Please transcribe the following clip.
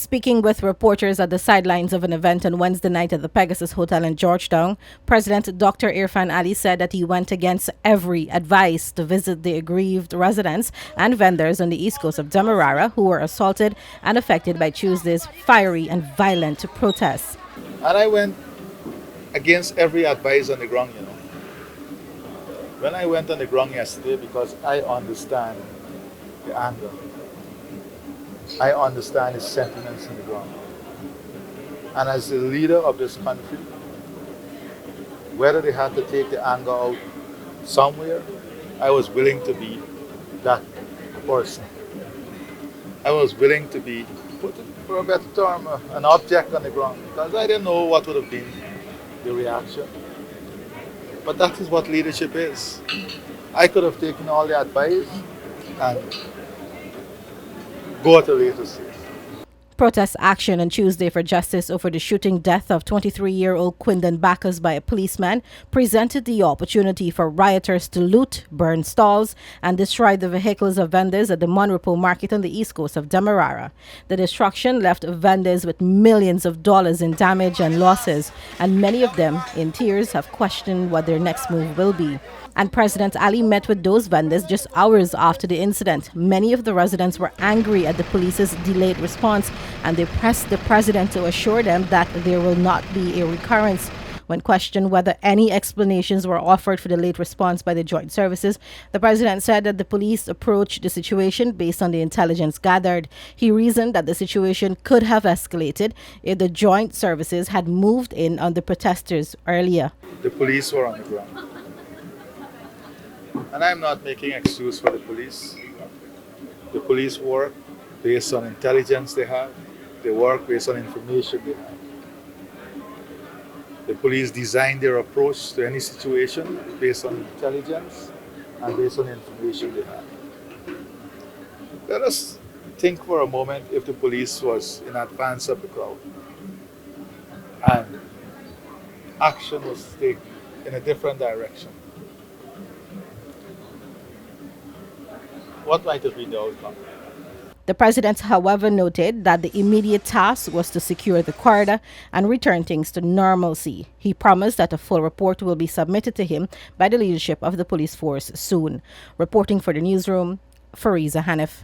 Speaking with reporters at the sidelines of an event on Wednesday night at the Pegasus Hotel in Georgetown, President Dr Irfaan Ali said that he went against every advice to visit the aggrieved residents and vendors on the east coast of Demerara who were assaulted and affected by Tuesday's fiery and violent protests. And I went against every advice on the ground, When I went on the ground yesterday, because I understand the anger, I understand his sentiments in the ground. And as the leader of this country, whether they had to take the anger out somewhere, I was willing to be that person. I was willing to be, for a better term, an object on the ground, because I didn't know what would have been the reaction. But that is what leadership is. I could have taken all the advice and go at a later stage. Protest action on Tuesday for justice over the shooting death of 23-year-old Quindon Bacchus by a policeman presented the opportunity for rioters to loot, burn stalls, and destroy the vehicles of vendors at the Monrepo Market on the east coast of Demerara. The destruction left vendors with millions of dollars in damage and losses, and many of them, in tears, have questioned what their next move will be. And President Ali met with those vendors just hours after the incident. Many of the residents were angry at the police's delayed response, and they pressed the president to assure them that there will not be a recurrence. When questioned whether any explanations were offered for the late response by the joint services, the president said that the police approached the situation based on the intelligence gathered. He reasoned that the situation could have escalated if the joint services had moved in on the protesters earlier. The police were on the ground. And I'm not making excuse for the police. The police work based on intelligence they have. They work based on information they have. The police design their approach to any situation based on intelligence and based on information they have. Let us think for a moment if the police was in advance of the crowd and action was taken in a different direction. What might have been the outcome? The president, however, noted that the immediate task was to secure the corridor and return things to normalcy. He promised that a full report will be submitted to him by the leadership of the police force soon. Reporting for the newsroom, Fareeza Haniff.